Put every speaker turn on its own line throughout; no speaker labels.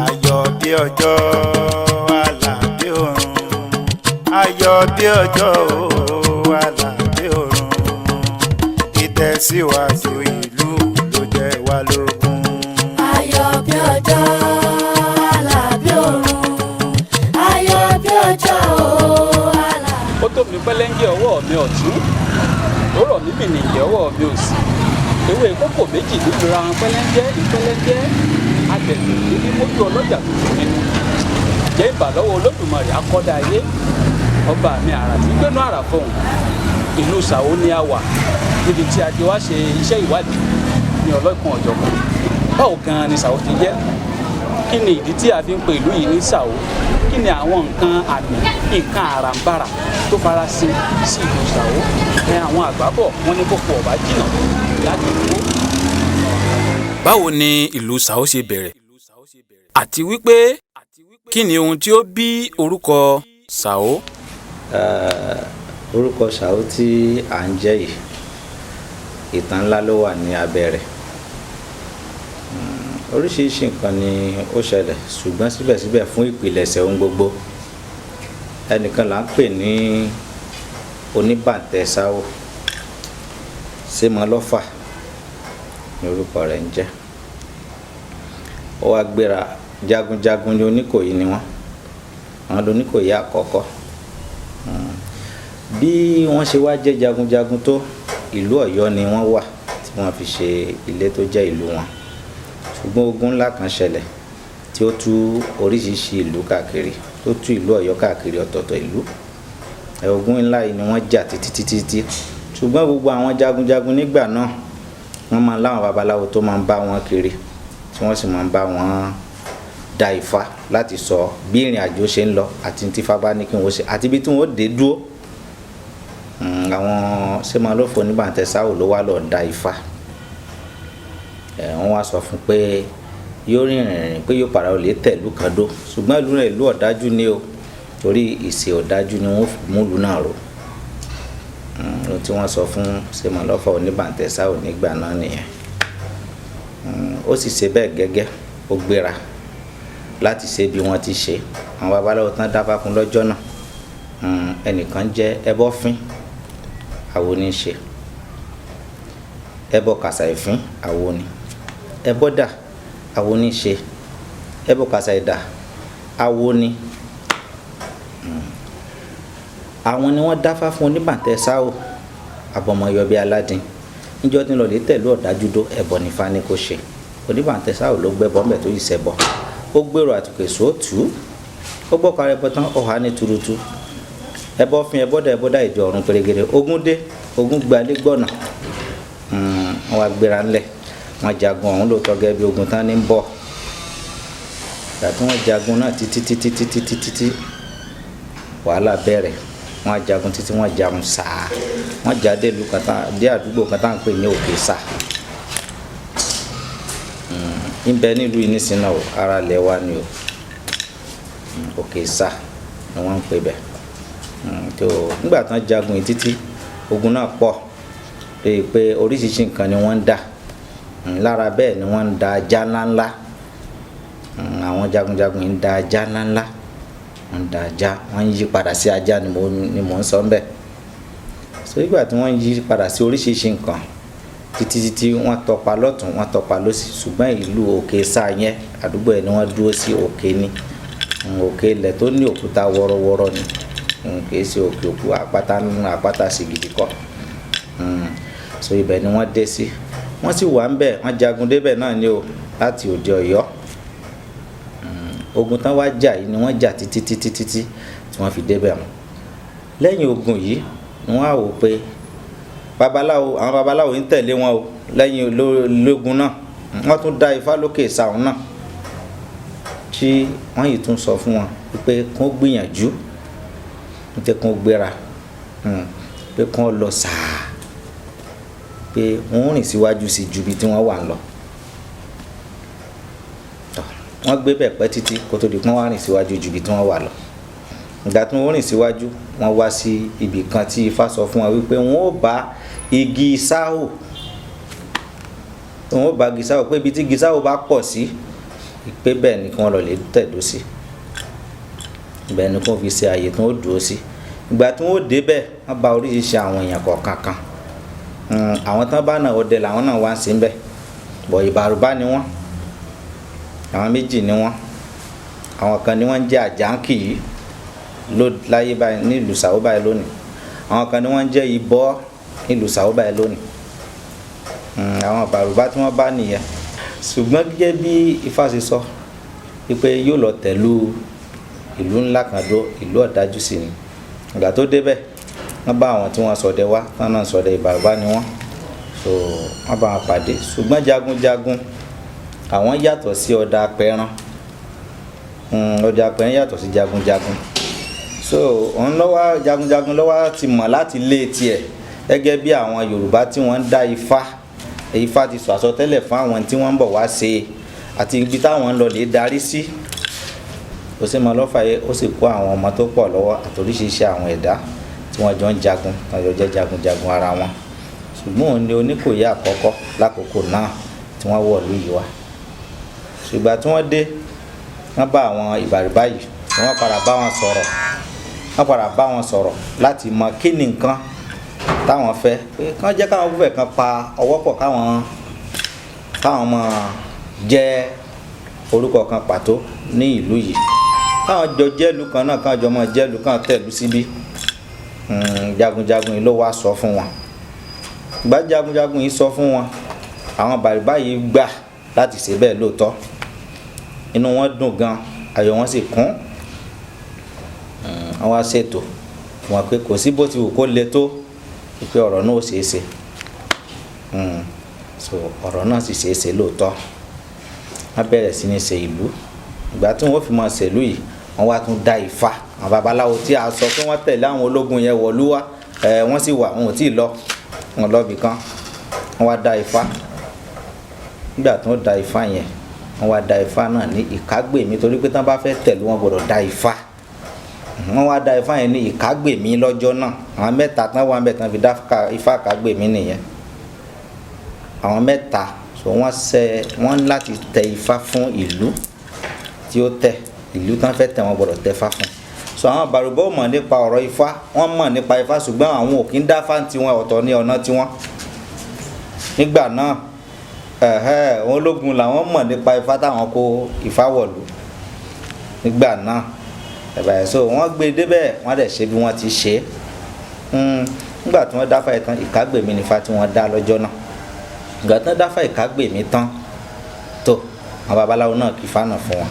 ayọ̀ bí ọjọ́ aládé ọ̀run, ayọ̀ bí ọjọ́ aládé ọ̀run, ìtẹ̀síwájú ìlú ló jẹ́ wá lógún.
Ayọ̀ bí ọjọ́ aládé ọ̀run, ayọ̀ bí ọjọ́ aládé.
Ó tó mi pẹ́lẹ́ńgẹ́ ọwọ́ mi ọ̀tún, ó rọ̀ mí mìnìyàn ọwọ́ mi òsì. Ewé kókò méjì nínú ra wọn pẹ́lẹ́ńgẹ́ ìpẹ́lẹ́ńgẹ́ agbègbè níbi mójú ọlọ́jà tuntun nínú. Jẹ́ ìbàlọ́wọ́ Olódùmarè akọ́dá ayé, ọba mi àrà tí gbénú àrà fọ̀hún. Ìlú Ṣàó ni a wà níbi tí a ti wá ṣe iṣẹ́ ìwádìí ní ọlọ́kan ọ̀jọ̀kan. Báwo gan-an ni Ṣàó ti jẹ́? Kí ni ìdí tí a fi ń pe ìlú yìí ní Ṣàó? Kí ni àwọn nǹkan àmì, nǹkan àràǹbarà tó farasin sí ìlú Ṣàó? Àwọn àgbà bọ̀ wọ́n ní kókó ọ̀bá jìnnà láti dúró.
Báwo ni ìlú Ṣàó ṣe bẹ̀rẹ̀? Àti wípé kí ni ohun tí ó bí orúkọ Ṣàó?
Orúkọ Ṣàó tí à ń jẹ́ yìí, ìtàn ńlá ló wà ní abẹ́ rẹ̀. Oríṣiríṣi nǹkan ni ó ṣẹlẹ̀, ṣùgbọ́n síbẹ̀síbẹ̀ fún ìpilẹ̀ṣẹ̀ ohun gbogbo, ẹnìkan là ń pè ní oníbàǹtẹ́ Ṣàó, Ṣémọlọ́fà ní orúkọ rẹ̀ ń jẹ́. Ó wá gbéra, jagunjagun ní Oníkòyí ni wọ́n, àwọn l'Oníkòyí àkọ́kọ́. Bí wọ́n ṣe wá jẹ́ jagunjagun tó, ìlú Ọ̀yọ́ ni wọ́n wà tí wọ́n fi ṣe ilé tó jẹ́ ìlú wọn. Ṣùgbọ́n ogun ńlá kan ṣẹlẹ̀ tí ó tú oríṣiríṣi ìlú káàkiri, tó tú ìlú Ọ̀yọ́ káàkiri ọ̀tọ̀ọ̀tọ̀ ìlú. Ogun ńlá yìí ni wọ́n jà títí. Ṣùgbọ́n gbogbo àwọn jagunjagun nígbà náà, wọ́n máa ń láwọn babaláwo tó máa ń bá wọn kiri, tí wọ́n sì máa ń bá wọn da Ifá láti sọ bí ìrìn àjò ṣe ń lọ àti tí Ifá bá ní kí wọ́n ṣe àti bí tí wọ́n dé dúró. Àwọn Ṣémọlọ́fà oníbàǹtẹ́ Ṣàó ló wá lọ da Ifá. Wọ́n wá sọ fún pé yóò rìnrìn pé yóò padà lè tẹ̀lú kan dó, ṣùgbọ́n ìlú rẹ̀ ìlú ọ̀dájú ni o, torí ìṣe ọ̀dájú ni wọ́n mú ìlú náà rò. Ohun tí wọ́n sọ fún Ṣémọlọ́fà oníbàǹtẹ́ Ṣàó nígbà náà nìyẹn. Ó sì ṣe bẹ́ẹ̀ gẹ́gẹ́, ó gbéra láti ṣe bí wọ́n ti ṣe. Àwọn babaláwo tán dábàá fún lọ́jọ́ náà, ẹnìkan jẹ́ ẹbọ́fín, àwo ní ṣe, ẹbọ kàsàìfín, àwo ní, ẹbọ́dà, àwo ní ṣe, ẹbọ kàsàìdà, àwo ní. Àwọn ni wọ́n dáfá fún oníbàǹtẹ́ Ṣàó, àbọ̀mọyọ bíi aládìn. Níjọ́ tí ń lọ lè tẹ̀lú ọ̀dájú dó, ẹbọ ní Ifá ní kó ṣe. Oníbàǹtẹ́ Ṣàó ló gbẹ́bọ ńbẹ̀ tó yìí ṣẹbọ. Ó gbèrò àtùkè sóòtú, ó gbọ́kọ̀ ara ẹbọ tán, ọ̀há ní tuurutu. Ẹbọ fín ẹbọ́dà ìjọ ọ̀run pérégedé. Ogun dé, ogun gbalé gbọ̀nà. Wọ́n wá gbéra ńlẹ̀, wọ́n jagun ọ̀hún lóòótọ́ gẹ́gẹ́ bí ogun tán ní ń bọ̀. Ìgbà tí wọ́n jagun náà títí wàhálà bẹ̀rẹ̀. Wọ́n jagun títí wọ́n jagun sáà. Wọ́n jáde ìlú kan tán, dé àdúgbò kan tá ń pè ní Òkè Sà. Níbẹ̀ nílùú yìí nísìnyí náà ara ilẹ̀ wa ni o. Òkè Sà ni wọ́n ń pè bẹ̀. Nígbà tán jagun yìí títí, ogun náà pọ̀, pé oríṣiríṣi nǹkan ni wọ́n ń dà. Lára bẹ́ẹ̀ ni wọ́n ń da ajá ńláńlá. Àwọn jagunjagun yìí ń da ajá ńláńlá. Wọ́n ń da ajá, wọ́n ń yí padà sí ajá ni mò ń sọ ńbẹ̀. So ìgbà tí wọ́n ń yí padà sí oríṣiríṣi nǹkan, títí wọ́n tọpa lọ́tún, wọ́n tọpa lósì, ṣùgbọ́n ìlú Òkè Sà yẹn, àdúgbò ẹ̀ ni wọ́n dúró sí, òkè ni. Òkè ilẹ̀ tó ní òkúta wọ́rọ́wọ́rọ́ ni. Kìí ṣe òkè òkú àpáta sì gidi kọ́. So ibẹ̀ ni wọ́n dé sí. Wọ́n sì wà ńbẹ̀, wọ́n jagun débẹ̀ náà ni o, láti òde Ọ̀yọ́. Ogun tán wá jà yìí ni wọ́n jà títí tí wọ́n fi débẹ̀ wọn. Lẹ́yìn ogun yìí ni wọ́n á wò pé àwọn babaláwo ń tẹ̀lé wọn o. Lẹ́yìn lógun náà, wọ́n tún dá Ifá lókè Ṣàó náà, tí wọ́n yìí tún sọ fún wọn pé kán gbìyànjú, pé kán gbéra, pé kán lọ sàá, pé wọ́n rìn síwájú sí ju ibi tí wọ́n wà lọ. Wọ́n gbé bẹ̀ pẹ́ títí kó tó di pé wọ́n wá rìn síwájú ju ibi tí wọ́n wà lọ. Ìgbà tí wọ́n rìn síwájú, wọ́n wá sí ibì kan tí Ifá sọ fún wọn wípé wọ́n ó bá igi Ṣàó, pé ibi tí igi Ṣàó bá pọ̀ sí, pé bẹ́ẹ̀ ni kí wọ́n lọ lè tẹ̀dó sí bẹ́ẹ̀ ni kí wọ́n fi ṣe àyè tí wọ́n dúró sí ìgbà tí wọ́n dé bẹ́ẹ̀ wọ́n bá oríṣiríṣi àwọn èèyàn kọ̀ọ̀kan kan àwọn tán bá náà ọdẹ làwọn náà wá ń sí bẹ́ẹ̀ bọ̀ ìbàrúbá ni wọ́n àwọn méjì ni wọ́n àwọn kan ni wọ́n ń jẹ́ àjáǹkì yìí láyé báyìí nílùú Ṣàó báyìí lónìí àwọn kan ni wọ́n ń jẹ́ ìbọ́ nílùú Ṣàó báyìí lónìí àwọn ìbàrúbá tí wọ́n bá nìyẹn ṣùgbọ́n gẹ́gẹ́ bí Ifá ṣe sọ wípé yóò lọ tẹ̀lú ìlú ńlá kan dó ìlú ọ̀dájú sí ni ìgbà tó débẹ̀ wọ́n bá àwọn tí wọ́n ṣọdẹ wá tán náà ṣọdẹ ìbàrúbá ni wọ́n so wọ́n bá wọn pàdé ṣùgbọ́n jagunjagun àwọn yàtọ̀ sí ọdẹ apẹran ọdẹ apẹran yàtọ̀ sí jagunjagun so òun lọ́wọ́ jagunjagun lọ́wọ́ ti mọ̀ láti lé tiẹ̀ gẹ́gẹ́ bí àwọn Yorùbá tí wọ́n ń dá Ifá ti sọ àsọtẹ́lẹ̀ fún àwọn tí wọ́n ń bọ̀ wá ṣe àti ibi táwọn ń lọ lè darí sí ó sì mọ lọ́fàáyé ó sì kó àwọn ọmọ tó pọ̀ lọ́wọ́ àtòríṣiríṣi àwọn ẹ̀dá tí wọ́n jọ ń jagun tọ́jọ́ jẹ́ jagunjagun ara wọn ṣùgbọ́n òun ni Oníkòyí àkọ́kọ́ lákòókò náà tí wọ́n wọ̀ lú yìí wá ṣùgbọ́n tí wọ́n dé wọ́n bá àwọn ìbàrúbá yìí wọ́n padà bá wọn sọ̀rọ̀ láti mọ kí ni nǹkan táwọn fẹ́ pé kán jẹ́ káwọn fúnfẹ̀ kan pa ọwọ́ pọ̀ káwọn mọ̀ jẹ́ orúkọ kan pàtó ní ìlú yìí káwọn jọ jẹ́lu kan náà káwọn jọ mọ̀ jẹ́lu kan tẹ̀lú síbí jagunjagun yìí ló wá sọ fún wọn ìgbà jagunjagun yìí sọ fún wọn àwọn bàrúbá yìí gbà láti ṣe bẹ́ẹ̀ lóòótọ́ inú wọn dùn gan ayọ̀ wọn sì kún wọ́n wá ṣètò wọn pé kò sí bó ti wù kó le tó pé ọ̀rọ̀ náà ó ṣeé ṣe so ọ̀rọ̀ náà sì ṣeé ṣe lóòótọ́ wọ́n bẹ̀rẹ̀ sí ní ṣe ìlú ìgbà tí wọ́n fi máa ṣèlú yìí wọ́n wá tún dá Ifá àwọn babaláwo tí a sọ pé wọ́n tẹ̀lé àwọn ológun yẹn wọ̀lú wá wọ́n sì wà wọn ò tí ì lọ wọn lọ́bì kan wọ́n wá dá Ifá nígbà tí wọ́n dá Ifá yẹn wọ́n wá dá Ifá náà ní ìkágbèmí torí pé tí wọ́n bá fẹ́ tẹ̀lé wọn gbọ́dọ̀ dá Ifá wọ́n wá dá Ifá yẹn ní ìkágbèmí lọ́jọ́ náà àwọn mẹ́ta tán wà ń bẹ̀ tán fi dá Ifá kágbèmí nìyẹn àwọn mẹ́ta so wọ́n láti tẹ Ifá fún ìlú tí ó tẹ̀ ìlú tán fẹ́ tẹ̀ wọ́n gbọ́dọ̀ tẹ Ifá fún so àwọn bàrúbá ò mọ̀ nípa ọ̀rọ̀ Ifá wọ́n mọ̀ nípa Ifá ṣùgbọ́n àwọn ò kí ń dá Ifá tiwọn ọ̀tọ̀ ní ọ̀nà tiwọn nígbà náà àwọn ológun làwọn mọ̀ nípa Ifá táwọn kó Ifá wọ̀lú nígbà náà ẹ̀bà so wọ́n gbé débẹ̀ wọ́n dẹ̀ ṣe bí wọ́n ti ṣe nígbà tí wọ́n dáfá ìtàn ìkágbèmí nífá tí wọ́n dá lọ́jọ́ náà ìgbà tí wọ́n dáfá ìkágbèmí tán tó àwọn babaláwo náà kì í fánà fún wọn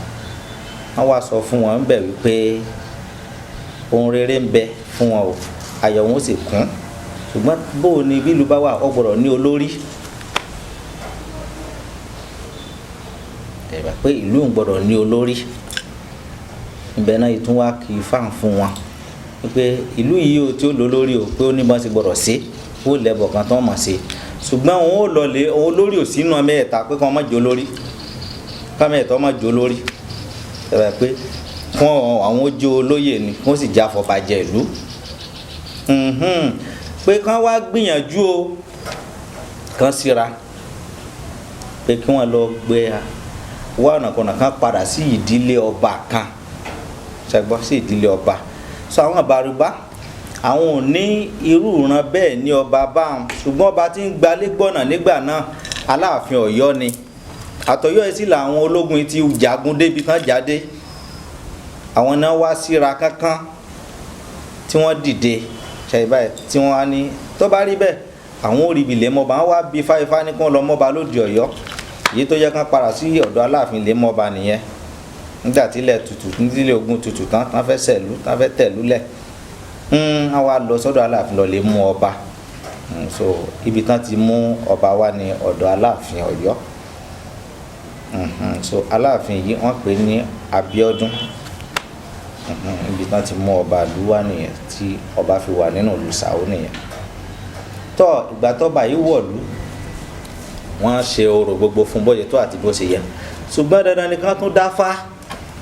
wọ́n wá sọ fún wọn bẹ̀ wípé ohun rere ń bẹ fún wọn o ayọ̀ wọn sì kún ṣùgbọ́n bó o ní bí ìlú bá wà ó gbọ́dọ̀ ní olórí ẹ̀bà pé ìlú ń gbọ́dọ̀ ní olórí ibẹ̀ náà ìtún wá kì í fàn fún wọn pé ìlú yìí o tí ó lò lórí o pé ó ní bọ́n ti gbọ́dọ̀ sí ó lẹ́bọ̀ kan tó mọ̀ sí ṣùgbọ́n òun ò lọlé òun olórí ò sínú ọmọ ẹ̀ta pé kàn má jẹ́ olórí kámọ ẹ̀tọ́ má jẹ́ olórí ẹ̀rọ pé fún àwọn ojú olóyè ni wọ́n sì já fọbàjẹ́ ìlú pé kán wá gbìyànjú o kán síra pé kí wọ́n lọ gbé wá ọ̀nà kan kan padà sí ìdílé ọba kan ṣàgbọ́ sí ìdílé ọba so àwọn bàrúbá àwọn ò ní irú ìran bẹ́ẹ̀ ní ọba báwọn ṣùgbọ́n ọba tí ń gbalé gbọ́nà nígbà náà Aláàfin Ọ̀yọ́ ni àtọ̀yọ́ yìí sì làwọn ológun ti jagun débi tán jáde àwọn náà wá síra kánkán tí wọ́n dìde ṣàìbáyé tí wọ́n á ní tó bá rí bẹ́ẹ̀ àwọn ò rí ibi lè mọba wọn wá bí Ifá ní kí wọ́n lọ mọba lóde Ọ̀yọ́ èyí tó yẹ kán padà sí ọ̀dọ̀ Aláàfin lè mọba nìyẹn nígbà tílẹ̀ tutù nílé ogun tutù tán fẹ́ sẹ̀lú tán fẹ́ tẹ̀lú lẹ̀ wọ́n wá lọ sọ́dọ̀ Aláàfin lọ lè mú ọba so ibi tán ti mú ọba wá ní ọ̀dọ̀ Aláàfin Ọ̀yọ́ so Aláàfin yìí wọ́n pè ní Abíọ́dún ibi tán ti mú ọba ìlú wá nìyẹn tí ọba fi wà nínú ìlú Ṣàó nìyẹn tọ́ ìgbà tọ́ba yìí wọ̀lú wọ́n ṣe orò gbogbo fún bóyá tó àti bó ṣe yẹ ṣùgbọ́n dandan ni ká tún dáfá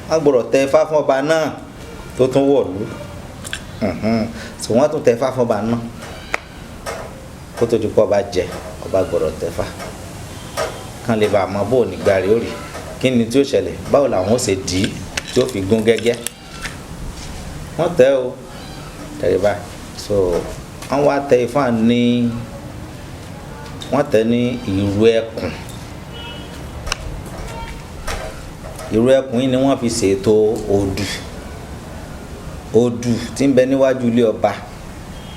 wọ́n gbọ́dọ̀ tẹ Ifá fún ọba náà tó tún wọ̀lú so wọ́n tún tẹ Ifá fún ọba náà kó tó di pé ọba jẹ ọba gbọ́dọ̀ tẹ Ifá kán lè bá àmọ́ bó nígbà rí ó rí kí ni tí ó ṣẹlẹ̀ báwo làwọn ó ṣe dì í tí ó fi gún gẹ́gẹ́ wọ́n tẹ́ o tẹ̀lé báyìí so wọ́n wá tẹ Ifá ní wọ́n tẹ ní ìrù ẹkùn yìí ni wọ́n fi ṣètò odù tí ń bẹ níwájú ilé ọba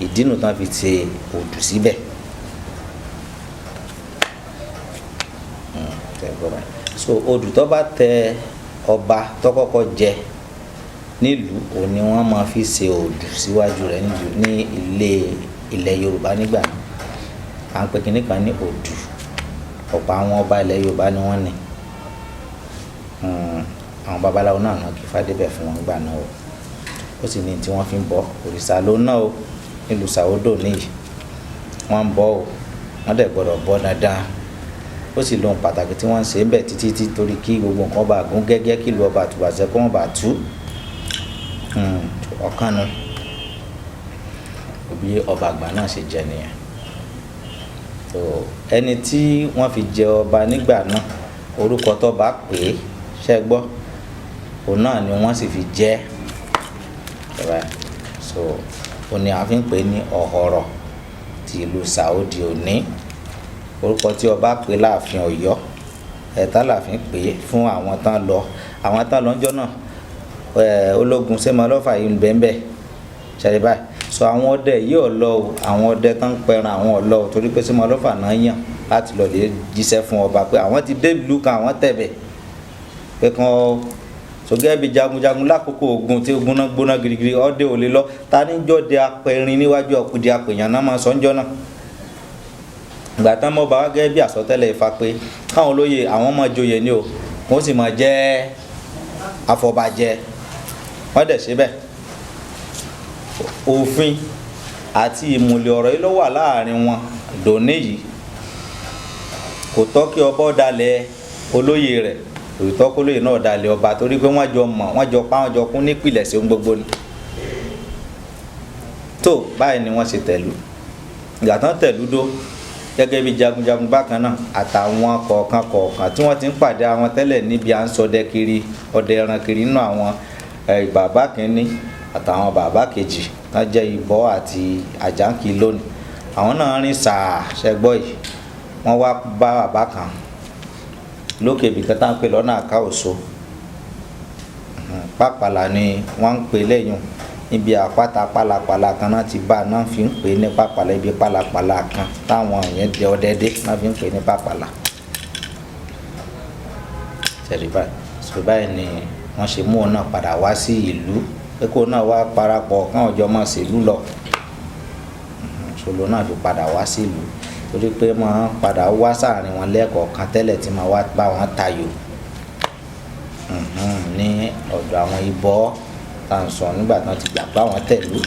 ìdínú tán fi ṣe odù síbẹ̀ so odù tó bá tẹ ọba tó kọ́kọ́ jẹ nílùú òní wọ́n máa fi ṣe odù síwájú rẹ̀ ní ilẹ̀ Yorùbá nígbà náà à ń pè kínní kan ní odù ọ̀pọ̀ àwọn ọba ilẹ̀ Yorùbá ni wọ́n ní àwọn babaláwo náà kí Ifá débẹ̀ fún wọn gbà náà o ó sì ní tí wọ́n fi ń bọ òrìṣà ló náà o nílùú Sàódò níyì wọ́n ń bọ o wọ́n dẹ̀ gbọ́dọ̀ bọ dandan ó sì lóhun pàtàkì tí wọ́n ń ṣe ń bẹ̀ títí torí kí gbogbo nǹkan bá gún gẹ́gẹ́ kí ìlú ọba àtùbàṣẹ kó wọ́n bá tú ọ̀kan nu bí ọba àgbà náà ṣe jẹ nìyẹn so ẹni tí wọ́n fi jẹ ọba nígbà náà orúkọ tó bá pè é ṣẹ́ gbọ́ òun náà ni wọ́n sì fi jẹ́ so òun ni a fi ń pè ní ọ̀họ̀rọ̀ ti ìlú Saudi òní orúkọ tí ọba pè láàfin Ọ̀yọ́ ẹ̀ta láàfin pè é fún àwọn tán lọ ńjọ́ náà ológun sẹ́mọlọ́fà yìí ń bẹ́ẹ̀ ṣẹlẹ̀ báyìí so àwọn ọdẹ yìí ọ̀lọ́ o àwọn ọdẹ tán pẹran àwọn ọ̀lọ́ o torí pé sẹ́mọlọ́fà náà yàn láti lọ lè jíṣẹ́ fún ọba pé àwọn ti dé ìlú kan àwọn tẹ̀bẹ̀ pé kàn sọgẹ́ bíi jagunjagun lákòókò ogun tí ogun náà gbóná girigiri ọdẹ ò lè lọ ta ní jọ́de apẹ̀rin níwájú ọ̀kùdí apèyàn náà máa sọ ńjọ́ náà ìgbà tán mọ́ bá wá gẹ́gẹ́ bí àsọtẹ́lẹ̀ Ifá pé káwọn olóyè àwọn máa joyè ni o wọ́n sì máa jẹ́ afọbajẹ wọ́n dẹ̀ ṣe bẹ́ẹ̀ òfin àti ìmùlẹ̀ ọ̀rọ̀ yìí ló wà láàrin wọn dòní yìí kò tọ́ kí ọba ọ̀dàlẹ̀ olóyè rẹ̀ kò tọ́ kí olóyè náà ọ̀dàlẹ̀ ọba torí pé wọ́n jọ mọ̀ wọ́n jọ pa wọ́n jọ kún nípìnlẹ̀ sí ohun gbogbo ni tó báyìí ni wọ́n ṣe tẹ̀lú ìgbà tán tẹ̀lú dó gẹ́gẹ́ bí jagunjagun bákan náà àtàwọn kọ̀ọ̀kan tí wọ́n ti ń pàdé àwọn tẹ́lẹ̀ níbi à ń ṣọdẹ kiri ọdẹ ẹran kiri nínú àwọn bàbá kínní àtàwọn bàbá kejì tán jẹ́ ìbọ́ àti àjáǹkì lónìí àwọn náà rìn sàá ṣẹgbọ́ yìí wọ́n wá bá bàbá kan lókè ibìkan tá à ń pè lọ́nà àkáòso pàpàlà ni wọ́n ń pè lẹ́yìn níbi àpáta pálapàla kan náà ti bá náà fi ń pè ní pàpàlà ibi pálapàla kan táwọn yẹn dẹ ọdẹdẹ náà fi ń pè ní pàpàlà tẹ̀lé báyìí sọ báyìí ni wọ́n ṣe mú ọ náà padà wá sí ìlú pé kó náà wá parapọ̀ káwọn jọ máa ṣèlú lọ ṣòlò náà fi padà wá sí ìlú torí pé máa padà wá sáàrin wọn lẹ́ẹ̀kọ̀ọ̀kan tẹ́lẹ̀ tí máa wá bá wọn tayò ní ọ̀dọ̀ àwọn ibọ̀ tá à ń sọ nígbà tí wọ́n ti gbà bá wọn tẹ̀lú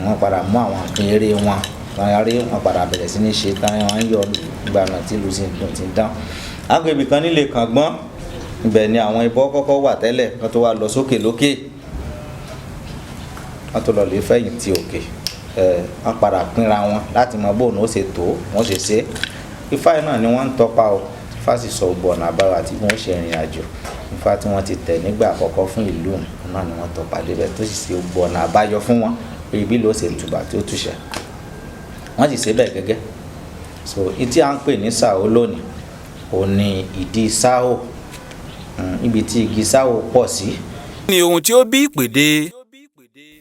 wọ́n padà mú àwọn àpín eré wọn wọ́n padà bẹ̀rẹ̀ sí ní ṣe táwọn wọn yọ nígbà náà tí ìlú sì dùn ti dán. agbègbè kan nílé Kàngbọ́n ibẹ̀ ni àwọn ibọ̀ kọ́kọ́ wà tẹ́lẹ̀ kó tó wá lọ sókè lókè wọ́n tó lọ lè fẹ̀yìn tí òkè wọ́n padà pínra wọn láti mọ bóun ó ṣe tó wọ́n ṣe ṣe Ifá yìí náà ni wọ́n ń tọ́pa o Ifá sì sọ gbogbo ọ̀nà àbáyọ àti bí wọ́n ṣe rìnrìn àjò Ifá tí wọ́n ti tẹ̀ nígbà àkọ́kọ́ fún ìlú náà ni wọ́n tọ́pa débẹ̀ tó sì ṣe gbogbo ọ̀nà àbáyọ fún wọn pé ibi ló ṣe tùbà tí ó túṣẹ̀ wọ́n sì ṣe bẹ́ẹ̀ gẹ́gẹ́ so ìtí à ń pè ní Ṣàó lónìí òun ni ìdí Ṣàó ibi tí igi Ṣàó pọ̀ sí.
ní ohun tí ó bí ìpèdè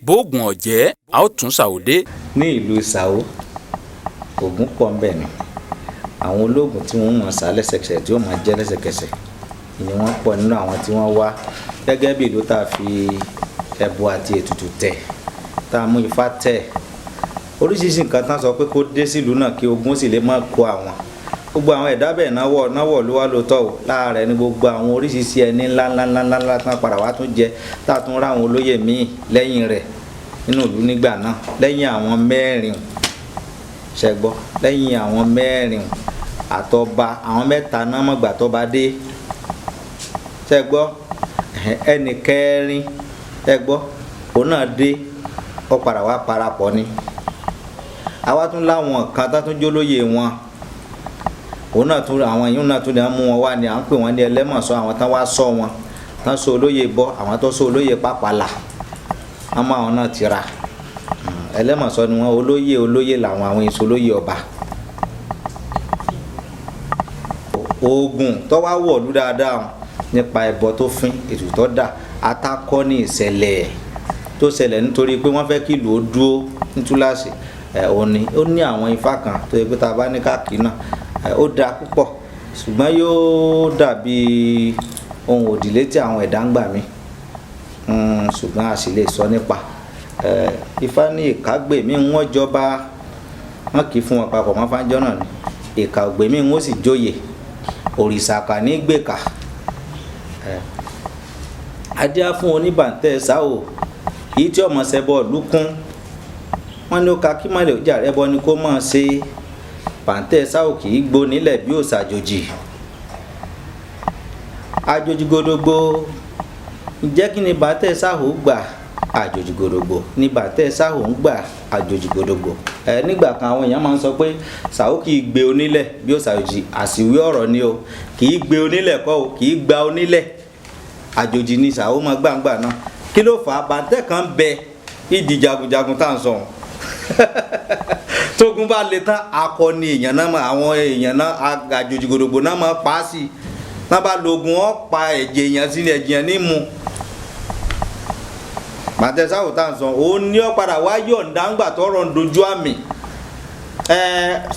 bóògùn ọ̀jẹ́ a ó tún Ṣàó dé.
ní ìlú Ṣàó ògùn pọ̀ ń bẹ̀ ni àwọn ológun tí wọ́n mọ̀ sá lẹ́sẹ̀kẹsẹ̀ tí ó máa jẹ́ lẹ́sẹ̀kẹsẹ̀ ni wọ́n pọ̀ nínú àwọn tí wọ́n wá gẹ́gẹ́ bí ìlú tá a fi ẹbọ àti ètùtù tẹ̀ tá a mú Ifá tẹ̀ oríṣiríṣi nǹkan tán sọ pé kó dé sílùú náà kí ogun sì lè má kó àwọn gbogbo àwọn ẹ̀dá bẹ́ẹ̀ náwọ̀ ló wá lóòótọ́ o láàárẹ̀ ní gbogbo àwọn oríṣiríṣi ẹni ńláńláńláńlá tán padà wá tún jẹ tá a tún rá àwọn olóyè míì lẹ́yìn rẹ̀ nínú ìlú nígbà náà lẹ́yìn àwọn mẹ́rin ṣẹgbọ́ lẹ́yìn àwọn mẹ́rin àtọba àwọn mẹ́ta náà mọ̀gbà tọba dé ṣẹgbọ́ ẹnì kẹrin ṣẹgbọ́ òun náà dé ó padà wá parapọ̀ ni àwa tún láwọn kan tó tún jólóyè wọn òun náà tún àwọn yìí náà tún lè mú wọn wá ni à ń pè wọ́n ní ẹlẹ́mọ̀sọ́ àwọn tán wá sọ wọn tán so olóyè bọ́ àwọn tó so olóyè pàpàlà wọ́n mọ àwọn náà ti ra ẹlẹ́mọ̀sọ́ ni wọ́n olóyè làwọn àwọn èso olóyè ọba. oògùn tó wá wọ̀lú dáadáa nípa ẹbọ tó fín ètò tó dà atakọ́ ní ìṣẹ̀lẹ̀ tó ṣẹlẹ̀ nítorí pé wọ́n fẹ́ kí ìlú ó dúró ní túláàsì ó ní àwọn ifá kan tó yẹ pé tá a bá ní káàkiri náà ó dáa púpọ̀ ṣùgbọ́n yóò dàbí ohun òdì létí àwọn ẹ̀dá ń gbà mí ṣùgbọ́n a sì lè sọ nípa ifá ní ìkágbè mí wọ́n jọba wọn kì í fún wọn papọ̀ wọ́n fájọ́ náà ni ìkà ògbè mí wọ́n sì jóyè òrìṣà kà ní gbèkà adíá fún oníbàntẹ́ sáwò èyí tí ọmọ ṣẹbọ lùkún wọn ní ó ka kí má lè jà rẹbọ ni kó máa ṣe bàntẹ́ sáwò kì í gbó nílẹ̀ bí òòṣà àjòjì àjòjì gòdògbò ǹjẹ́ kí ni bàntẹ́ sáwò gbà àjòjì gòdògbò ní bàntẹ́ sáwò ń gbà àjòjì gòdògbò nígbà kan àwọn èèyàn máa ń sọ pé sáwò kì í gbé onílẹ̀ bí òòṣà àjòjì àsìwé ọ̀rọ̀ ni o kì í gbé onílẹ̀ kọ́ o kì í gba onílẹ̀ àjòjì ni sáwò máa gbàǹgbà náà kí ló fà á bàntẹ́ kan bẹ ìdí jagunjagun tá à ń sọ tógun bá le tán akọni èèyàn náà àwọn èèyàn náà àjòjì gòdògbò náà máa pa á sí i náà bá lògùn ọ́ pa ẹ̀jẹ̀ èèyàn sí ẹ̀jẹ̀ ní mu bàntẹ́ sáwò tá à ń sọ òun ní ọ́ padà wá yọ̀ǹda ńgbà tọ́rọ̀ ń dojú àmì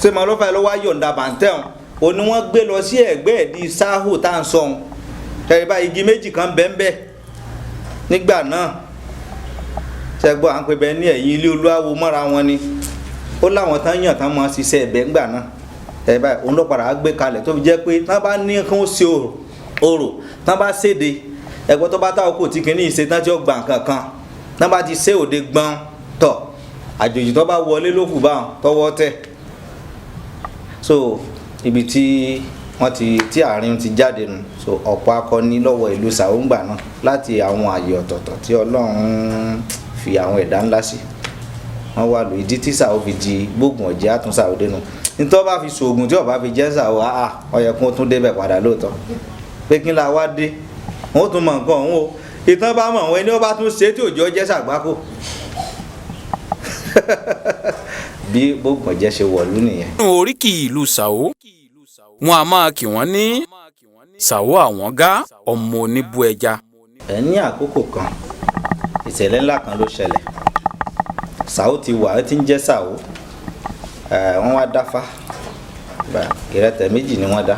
ṣé màá lọ́fà ló wá yọ̀ǹda bàntẹ́ ọ̀ òun ni wọ́n gbé lọ sí ẹ̀gbẹ́ ẹ̀dí sáhù tá à ń sọ ọ́n tẹ̀lé bá igi méjì kan bẹ́ẹ̀ nígbà náà ṣẹgbọ́n à ń pè bẹ́ẹ̀ ní ẹ̀yìn ilé olúwawo mọ́ra wọn ni ó láwọn tán yàn tán máa ṣiṣẹ́ ẹ̀bẹ̀ ńgbà náà tẹ̀lé báyìí òun ló padà gbé kalẹ̀ tó fi jẹ́ pé tán bá ní kán ó ṣe orò tán bá ṣèdè ẹ̀gbọ́n tó bá táwọn kò tí kìíní ìṣe tán tí ó gbà kankan tán bá ti ṣe òde gbọ́n tọ̀ àjòjì tó bá wọlé ló kù báwọn tọwọ́ tẹ̀ so ibi tí àárín ti jáde nù so ọ̀pọ̀ akọni lọ́wọ́ ìlú sàwọ́ngbà náà láti àwọn àyè ọ̀tọ̀ọ̀tọ̀ tí ọlọ́run fi àwọn ẹ̀dá ńlá sí wọ́n wà lò ìdí tí sàwọ́ fi di gbógun ọ̀jẹ́ àtúnṣàwọ́ dénú nítorí wọ́n bá fi ṣoògùn tí ọba fi jẹ́ sàwọ́ ọyẹ kún tún débẹ̀ padà lóòótọ́ pé kí n la wá dé wọn ó tún mọ nǹkan ọ̀hún o ìtàn bá mọ̀ wọn ẹni wọ́n bá tún ṣe tí òjò jẹ́ sàgbákò bí gbógun ọ̀jẹ́ ṣe wọ̀lú nìyẹn.
nínú oríkì ìlú Ṣàó wọn a máa kì wọ́n ní Ṣàó Awonga ọmọ oníbú ẹja.
ní àkókò kan ìṣẹ̀lẹ̀ ńlá kan ló ṣẹlẹ̀ Ṣàó ti wà ó ti ń jẹ́ Ṣàó wọ́n wá dáfá ìrẹtẹ̀ méjì ni wọ́n dá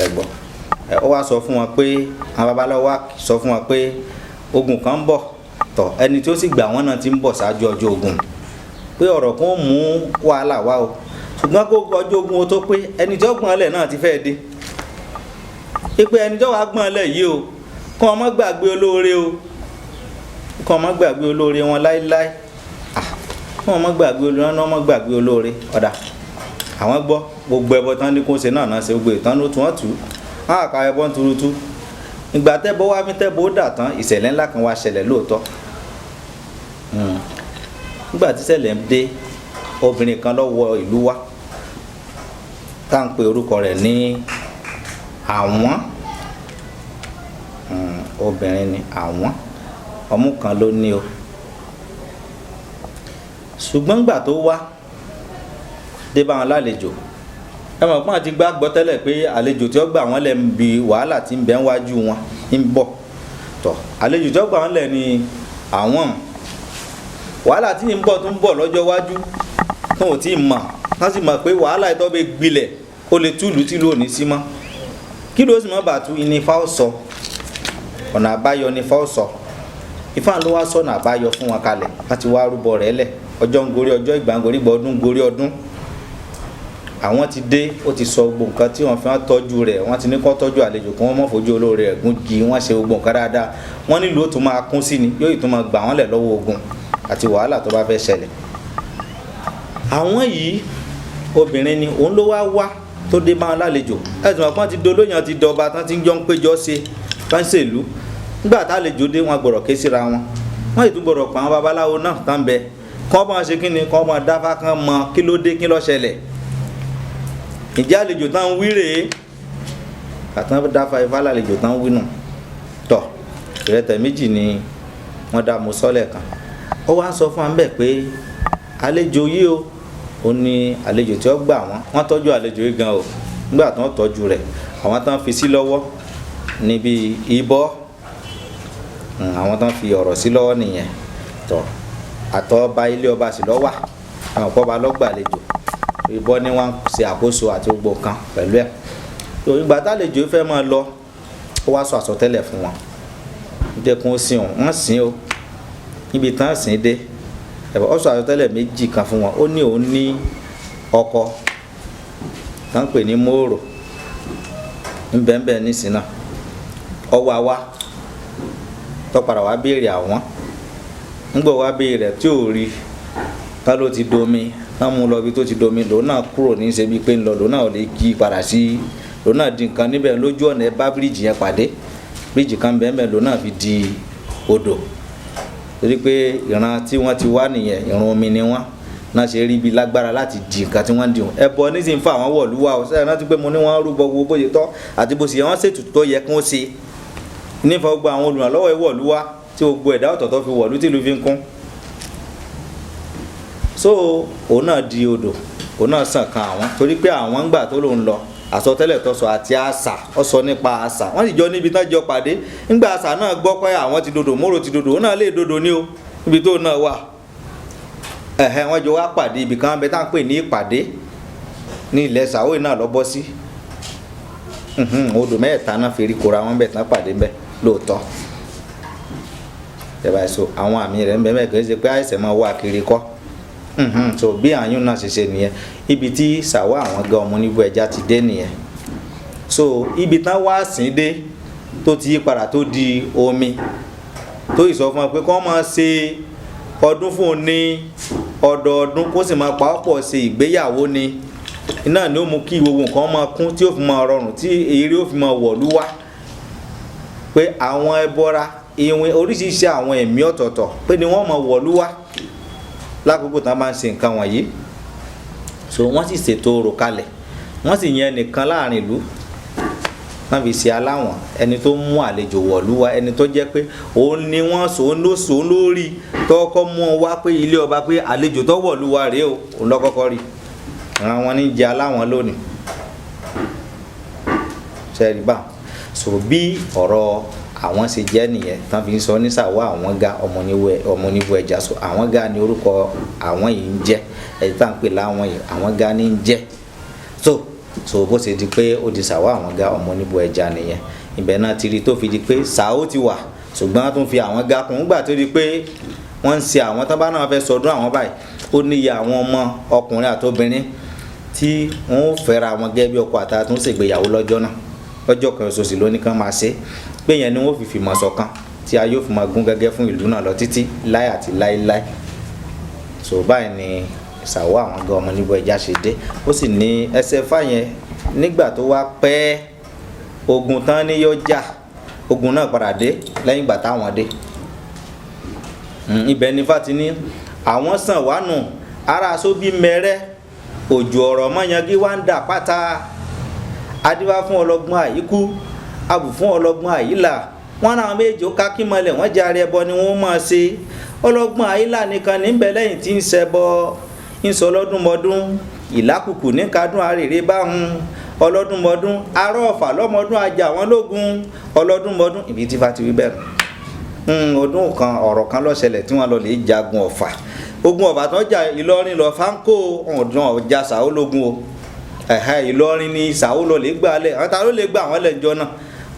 ẹ̀gbọ́n ó wá sọ fún wọn pé àwọn babaláwo wá sọ fún wọn pé ogun kan ń bọ̀ tọ̀ ẹni tí ó sì gbà wọ́n náà ti ń bọ̀ ṣáájú ọjọ́ ogun pé ọ̀rọ̀ kan ó mú wàhálà wá o ṣùgbọ́n kó ọjọ́ ogun o tó pé ẹni tí ó gbọ́n lẹ̀ náà ti fẹ́ dé pé ẹni tí ó wá gbọ́n lẹ̀ yìí o kọ́ ọmọ gbàgbé olóore o kọ́ ọmọ gbàgbé olóore wọn láéláé kọ́ ọmọ gbàgbé olóore wọn ọmọ gbàgbé olóore ọ̀dà àwọn gbọ́ gbogbo ẹbọ tán ní kó ṣe náà ṣe gbogbo ìtàn ló tún wọ́n tù ú àkà ẹbọ ń turutu ìgbà tẹ́bọ wá fi tẹ́bọ ó dà tán ìṣẹ̀lẹ̀ ńlá kan wá ṣẹlẹ̀ lóòótọ́ nígbà tí ìṣẹ̀lẹ̀ ń dé obìnrin kan lọ wọ ìlú wa tá à ń pe orúkọ rẹ̀ ní Àwọn obìnrin ni Àwọn ọmú kan ló ní o ṣùgbọ́n gbà tó wá dé bá wọn lálejò ẹ mọ̀ pọ́n àti gbàgbọ́ tẹ́lẹ̀ pé àlejò tí ó gbà wọ́n lẹ̀ ń bi wàhálà tí ń bẹ wájú wọn ń bọ̀ tọ̀ àlejò tí ó gbà wọ́n lẹ̀ ni Àwọn wàhálà tí ń bọ̀ tó ń bọ̀ lọ́jọ́ iwájú tó ò tí ì mọ̀ wọ́n sì mọ̀ pé wàhálà ìtọ́ bẹ gbilẹ̀ ó lè túlù tí ló ní sí mọ́ kí ló sì mọ́ bàtú ìnífà ó sọ ọ̀nà àbáyọ nífà ó sọ Ifá ló wá sọ̀nà àbáyọ fún wọn kalẹ̀ láti wá rúbọ rẹ̀ lẹ̀ ọjọ́ ń gorí ọjọ́ ìgbà ń gorí ọdún gorí ọdún àwọn ti dé ó ti sọ gbogbo nǹkan tí wọ́n fi wọ́n tọ́jú rẹ̀ wọ́n ti ní kó tọ́jú àlejò kí wọ́n mọ̀ fojú olóore ẹ̀gún gi wọ́n ṣe gbogbo nǹkan dáadáa wọ́n nílò ó tún máa kún sí ni yóò tún máa gbà wọ́n lẹ̀ lọ́wọ́ ogun àti wàhálà tó bá fẹ́ ṣẹlẹ̀ àwọn yìí obìnrin ni òun ló wá tó dé bá wọn lálejò ẹ̀sùn àpọ́n ti dolóyàn ti dọba tán ti ń jọ ń péjọ ṣe fáńsẹ̀lú nígbà tá àlejò dé wọn gbọ́dọ̀ ké síra wọn wọ́n yìí tún gbọ́dọ̀ pa àwọn babaláwo náà tán bẹ kọ́ bá wọn ṣe kí ni kọ́ bá dáfá kan mọ kí ló dé kí ló ṣẹlẹ̀ ìjà àlejò tán ń wí rèé àtàn dáfa ifá lálejò tán ń wí nù tọ̀ ìrẹtẹ̀ méjì ni wọ́n dá mo sọ́lẹ̀ kan ó wá ń sọ fún wa bẹ́ẹ̀ pé àlejò yìí o ó ní àlejò tí ó gbà wọ́n tọ́jú àlejò yìí gan o nígbà tí wọ́n tọ́jú rẹ̀ àwọn tán fi sí lọ́wọ́ níbi ìbọ́ àwọn tán fi ọ̀rọ̀ sí lọ́wọ́ nìyẹn tọ̀ àtọ́ba ilé ọba sì lọ́wà àwọn ọ̀pọ̀ba lọ́gbàlejò ìbọ́ ni wọ́n ṣe àkóso àti gbogbo nǹkan pẹ̀lú ẹ̀ tó ìgbà tálejò fẹ́ máa lọ ó wá sọ àsọtẹ́lẹ̀ fún wọn dẹ́kun ó sìn wọ́n sìn o níbi tán sìn dé ẹ̀bọ̀ ó sọ àsọtẹ́lẹ̀ méjì kan fún wọn ó ní òun ní ọkọ tán pè ní mòrò ńbẹ́ńbẹ́ nísìnyí náà ọwọ́ àwa tọ́padà wá béèrè àwọn ńgbọ́ wá béèrè tí ò rí ká ló ti domi ká mú lọ bí tó ti domi lòun náà kúrò ní ṣe bí pé ń lọ lòun náà ò lè kí padà sí lòun náà di nǹkan níbẹ̀ lójú ọ̀nà ẹ bá bíríìjì yẹn pàdé bíríìjì kan bẹ́ẹ̀ lòun náà fi di odò torí pé ìran tí wọ́n ti wá nìyẹn ìran omi ni wọ́n náà ṣe rí ibi lágbára láti di nǹkan tí wọ́n ń dìhun ẹbọ nísìnyí fún àwọn wọ̀lúwà ó sẹ́yìn rántí pé mo ní wọ́n rúbọ gbogbo bó ṣe tọ́ àti bó ṣe yẹ wọ́n ṣètùtù tó yẹ kí wọ́n ṣe nífa gbogbo àwọn olùrànlọ́wọ́ ìwọ̀lúwà tí gbogbo ẹ̀dá ọ̀tọ̀ọ̀tọ̀ fi wọ̀lú tí ìlú fi ń kún so òun náà di odò òun náà sàn kan àwọn torí pé àwọn ń gbà tó lòun lọ àsọtẹ́lẹ̀ tó sọ àti àṣà ó sọ nípa àṣà wọ́n sì jọ níbi tán jọ pàdé ńgbà àṣà náà gbọ́ pé àwọn ti dodo mòrò ti dodo òun náà lè dodo ní o níbi tó náà wà wọ́n jọ wá pàdé ibì kan bẹ tá à ń pè ní ìpàdé ní ilẹ̀ sàwé náà lọ bọ́ sí odò mẹ́ta náà fi rí kóra wọn bẹ̀ tán pàdé bẹ́ẹ̀ lóòótọ́ ẹ̀bà so àwọn àmì rẹ̀ ń bẹ́ẹ̀ kì í ṣe pé àìsàn máa wá kiri kọ́ so bí àyún náà ṣe ṣe nìyẹn ibi tí sàwọ́ àwọn gan ọmọ oníbú ẹja ti dé nìyẹn so ibi tán wá sìn dé tó ti yí padà tó di omi tó ì sọ fún wọn pé kọ́ máa ṣe ọdún fún un ní ọdọọdún kó sì máa pàápọ̀ ṣe ìgbéyàwó ni iná ni ó mú kí gbogbo nǹkan máa kún tí ó fi máa rọrùn tí èrè ó fi máa wọ̀lú wá pé àwọn ẹbọra ìwìn oríṣiríṣi àwọn ẹ̀mí ọ̀tọ̀ọ̀tọ̀ pé ni wọ́n máa wọ̀lú wá lákòókò tán bá ń ṣe nǹkan wọ̀nyí so wọ́n sì ṣètò orò kalẹ̀ wọ́n sì yan ẹnìkan láàrin ìlú wọ́n fi ṣe aláwọ̀n ẹni tó mú àlejò wọ̀lú wá ẹni tó jẹ́ pé òun ni wọ́n sòun lórí tọ́kọ́ mú ọ wá pé ilé ọba pé àlejò tó wọ̀lú wá rèé o òun lọ́kọ́kọ́ rí àwọn wọn ní jẹ aláwọ̀n lónìí ṣẹ́ẹ̀rì bá so bí ọ̀rọ̀ àwọn ṣe jẹ́ nìyẹn tán fi ń sọ ní Sàwọ́ Àwọ̀ngá ọmọ oníbú ẹja so Àwọ̀ngá ni orúkọ àwọn yìí ń jẹ́ ẹ̀yìn tá à ń pè láwọn yìí Àwọ̀ngá ní ń jẹ́ so bó ṣe di pé ó di Sàwọ́ Àwọ̀ngá ọmọ oníbú ẹja nìyẹn ibẹ̀ náà ti rí tó fi di pé Sàó ti wà ṣùgbọ́n tó ń fi Àwọ̀ngá kún nígbà tó di pé wọ́n ń ṣe àwọn tán bá náà fẹ́ sọdún àwọn báyìí ó níye àwọn ọmọ ọkùnrin àtobìnrin tí wọ́n ó fẹ́ra wọn gẹ́gẹ́ bí ọkọ àtaya tó ń ṣègbéyàwó lọ́jọ́ náà lọ́jọ́ kan ṣoṣo ló ní kán máa ṣe pé yẹn ni wọ́n fi fìmọ̀ ṣọ̀kan tí a yóò fi máa gún gẹ́gẹ́ fún ìlú náà lọ títí láì àti láíláí so báyìí ni Sàwọ́ Àwọ̀ngá ọmọ oníbú ẹja ṣe dé ó sì ní ẹsẹ̀ fáyẹn nígbà tó wá pẹ́ ogun tán ní yóò jà ogun náà padà dé lẹ́yìn ìgbà táwọn dé ibẹ̀ ní Fátìní àwọn sàn wá nù ara sóbí mẹ́rẹ́ òjò ọ̀rọ̀ mọ́yangí wá ń dà pátá adíwá fún ọlọ́gbọ́n àyíkú abù fún ọlọ́gbọ́n àyílà wọ́n náà méjì ó ká kí mọ́lẹ̀ wọ́n jàre ẹbọ ni wọ́n máa ṣe ọlọ́gbọ́n àyílà nìkan níbẹ̀ lẹ́yìn tí ń ṣẹbọ ń sọ ọlọ́dúnmọdún ìlákùkù ní kadún àrèrè báhùn ọlọ́dúnmọdún ará ọ̀fà lọ́mọdún ajá wọn lógun ọlọ́dúnmọdún ibi tí Fátìwí bẹ̀rù ọdún kan ọ̀rọ̀ kan ló ṣẹlẹ̀ tí wọ́n lọ lè jagun ọ̀fà ogun ọ̀fà tó jà Ìlọrin lọ fáńkó ọ̀dún ọjà Sàó lógun o Ìlọrin ni Sàó lọ lè gbà lẹ̀ àwọn ta ló lè gbà wọ́n lẹ́jọ́ náà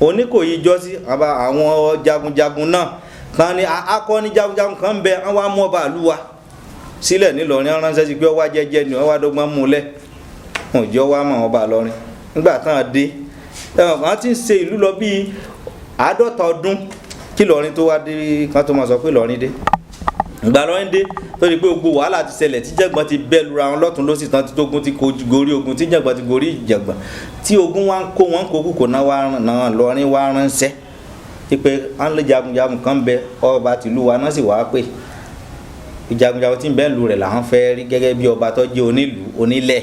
Oníkòyí jọ sí àwọn jagunjagun náà kan ní akọni jagunjagun kan ń bẹ wọ́n wá mú ọba àlúwa sílẹ̀ nílọrin ránṣẹ́ sí pé ọwá jẹ́jẹ́ ni wọ́n wá dọ́gbọ́n mú lẹ̀ wọ́n jọ wá mọ̀ ọba lọrin nígbà tán dé ẹ̀wọ̀n kan ti ń ṣe ìlú lọ bíi 50 ọdún kí lọrin tó wá dé kan tó máa sọ pé lọrin dé ìgbà lọrin dé tó di pé gbogbo wàhálà ti ṣẹlẹ̀ tí jẹ̀gbọ́n ti bẹ́ lura wọn lọ́tún lọ́sì tán tí tógun ti gorí ogun tí jẹ̀gbọ́n ti gorí ìjẹ̀gbọ́n tí ogun wá ń kó wọn kó kúkò náà lọrin wá ránṣẹ́ pé wọ́n lé jagunjagun kan bẹ ọba tìlú wa náà sì wá pé jagunjagun tí ń bẹ́ẹ̀ lu rẹ̀ làwọn fẹ́ rí gẹ́gẹ́ bí ọba tó jẹ́ onílùú onílẹ̀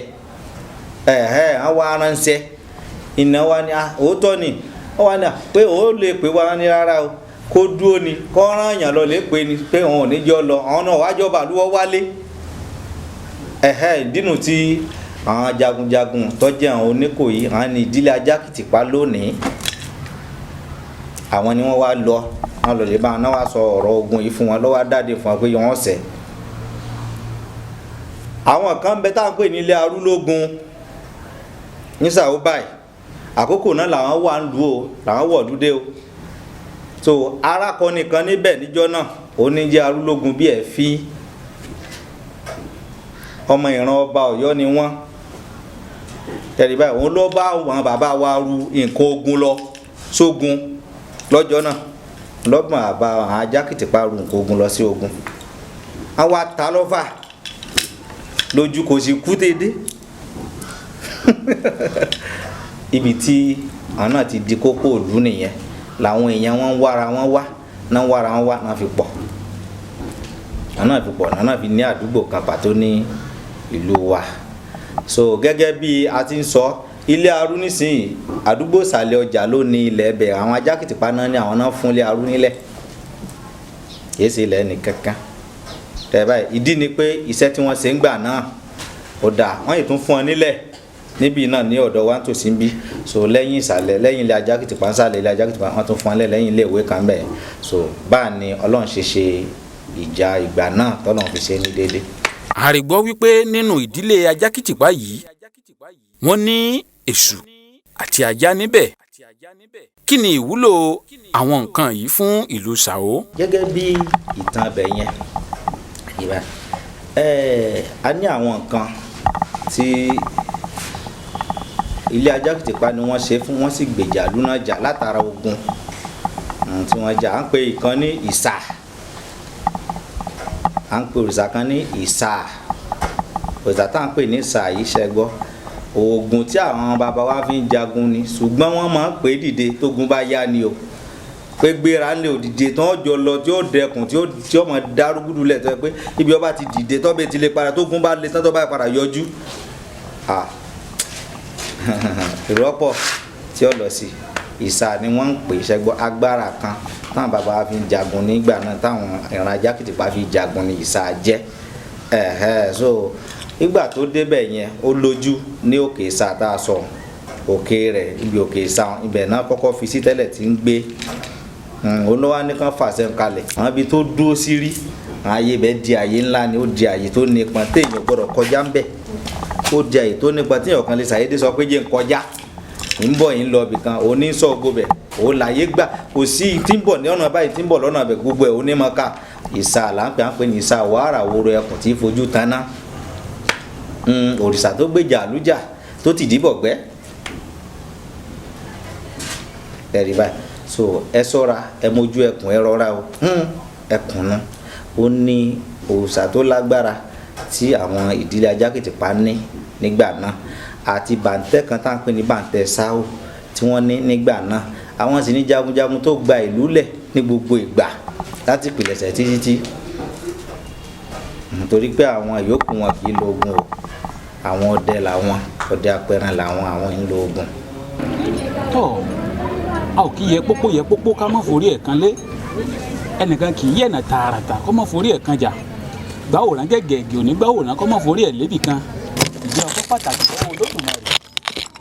àwọn wa ránṣẹ́ iná wa ni òótọ́ ni wọ́n wá ní pé òun lè pè wá ní rárá o kó dúró ni kó rán èèyàn lọ lè pè ní pé òun ò ní jọ lọ àwọn náà wájọ́ bàlúwọ́ wálé ìdínú tí àwọn jagunjagun tọ́jú àwọn Oníkòyí àwọn ní ìdílé Ajákìtìpá lónìí àwọn ni wọ́n wá lọ wọn lọ lè bá wọn náà wá sọ ọ̀rọ̀ ogun yìí fún wọn lọ́wọ́ adáde fún wọn pé wọ́n ṣẹ̀ àwọn kan bẹ tá à ń pè nílé Arúlógún ní Ṣàó báyìí àkókò náà làwọn wà ń lù ó làwọn wọ̀ dúdé o so arákọni kan níbẹ̀ níjọ́ náà ó ní jẹ́ Arúlógún bí ẹ̀ fi ọmọ ìran ọba Ọ̀yọ́ ni wọ́n tẹ̀lé báyìí òun ló bá àwọn bàbá wa ru nǹkan ogun lọ sógun lọ́jọ́ náà lọ́gbọ̀n àbá àwọn Ajákìtìpá ru nǹkan ogun lọ sí ogun àwọn àtàlọ́fà lójú kò sí kú dédé ibi tí àwọn náà ti di kókó ìlú nìyẹn làwọn èèyàn wọn wára wọn wá náà fi pọ̀ náà fi ní àdúgbò kan pàtó ní ìlú wa so gẹ́gẹ́ bí a ti ń sọ ilé Arú nísìnyí àdúgbò ìsàlẹ̀ ọjà ló ní ilẹ̀ ẹbẹ̀ àwọn Ajákìtìpá náà ní àwọn náà fún ilé Arú nílẹ̀ kìí ṣe ilẹ̀ ní kankan tẹ̀ báyìí ìdí ni pé iṣẹ́ tí wọ́n ṣe ń gbà náà ó dáa wọ́n yìí tún fún ọ nílẹ̀ níbí náà ní ọ̀dọ̀ wa ń tòsí ń bí so lẹ́yìn ìsàlẹ̀ lẹ́yìn ilé Ajákìtìpá ń sàlẹ̀ ilé Ajákìtìpá wọ́n tún fún ọ lẹ́yìn ilé ìwé kan bẹ́ẹ̀ so báà ni Ọlọ́run ṣe ìjà ìgbà náà tọ́lọ́run fi ṣe ní déédé.
àrìgbọ́ wípé nínú ìdílé Ajákìtìpá yìí wọ́n ní èṣù àti ajá níbẹ̀ kí ni ìwúlò àwọn nǹkan yìí fún ìlú Ṣàó.
gẹ́gẹ́ bí ìtàn abẹ yẹn a ní àwọn nǹkan tí ilé Ajákìtìpá ni wọ́n ṣe fún wọn sì gbèjà lúná jà látara ogun tí wọ́n jà à ń pè ìkan ní ìsà à ń pè òrìṣà kan ní ìsà òrìṣà tá à ń pè ní ìsà yìí ṣẹgbọ́ oògùn tí àwọn bàbá wa fi ń jagun ni ṣùgbọ́n wọ́n máa ń pè é dìde tógun bá yá ni o pé gbéra ńlẹ̀ òdìdè tí wọ́n jọ lọ tí ó dẹkùn tí ó mọ̀ dárúgúdú lẹ̀ tó yẹ pé ibi ọba ti dìde tó bẹ ti lè padà tógun bá lè tán tó bá padà yọjú ìrọ́pọ̀ tí ó lọ sí ìsà ni wọ́n ń pè ṣẹ́gbọ́ agbára kan táwọn bàbá wa fi ń jagun nígbà náà táwọn ìran Ajákìtìpá fi jagun ní ìsà jẹ́ so nígbà tó débẹ̀ yẹn ó lójú ní òkè ìsà tá a sọ òkè rẹ̀ ibi òkè ìsà ibẹ̀ náà kọ́kọ́ fi sí tẹ́lẹ̀ tí ń gbé olówó nìkan fàṣẹ kalẹ̀ àwọn ibi tó dúró sí rí àwọn ayé bẹ́ẹ̀ di àyè ńlá ni ó di àyè tó nípọn téèyàn gbọ́dọ̀ kọjá ń bẹ̀ ó di àyè tó nípọn téèyàn kan lè ṣàyédé sọ pé jẹ́ ń kọjá ń bọ̀ yín lọ ibì kan òní sọ gbogbo òun láyé gbà kò sí tí ń bọ̀ ní ọ̀nà báyìí tí ń bọ̀ lọ́nà bẹ̀ gbogbo ẹ̀ òní mọ̀ ká ìsà là ń pè ní ìsà wàrà woro ẹkùn tí fojú taná òrìṣà tó gbèjà àlújà tó ti dìbọ̀ gbẹ́ ẹ̀rí báyìí so ẹ ṣọ́ra ẹ mójú ẹkùn ẹ rọra o ẹkùn náà ó ní òrìṣà tó lágbára tí àwọn ìdílé Ajákìtìpá ní nígbà náà àti bàǹtẹ́ kan tá à ń pè ní bàǹtẹ́ Ṣàó tí wọ́n ní nígbà náà àwọn sì ní jagunjagun tó gba ìlú lẹ̀ ní gbogbo ìgbà láti pìlẹ̀ṣẹ̀ títí nítorí pé àwọn ìyókù wọn kì í lo ogun o àwọn ọdẹ làwọn ọdẹ apẹran làwọn àwọn ń lo ogun.
tó a ò kì í yẹ pópó ká má forí ẹ̀ kan lé ẹnìkan kì í yẹ̀nà tààràtà kó má forí ẹ̀ kan jà gbàwòrán gẹ́gẹ́ òní gbàwòrán kó má forí ẹ̀ lébì kan ìdí ọkọ pàtàkì lọ́wọ́ Olódùmarè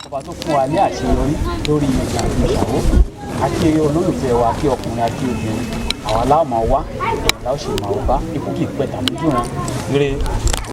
ọba tó fún wa ní àṣeyọrí lórí ìjà Ṣàó àti olólùfẹ́ wa kí ọkùnrin àti obìnrin àwa láwọn máa wá láwọn ṣe máa bá ikú kì í pẹ́ tàbí jùlọ ire.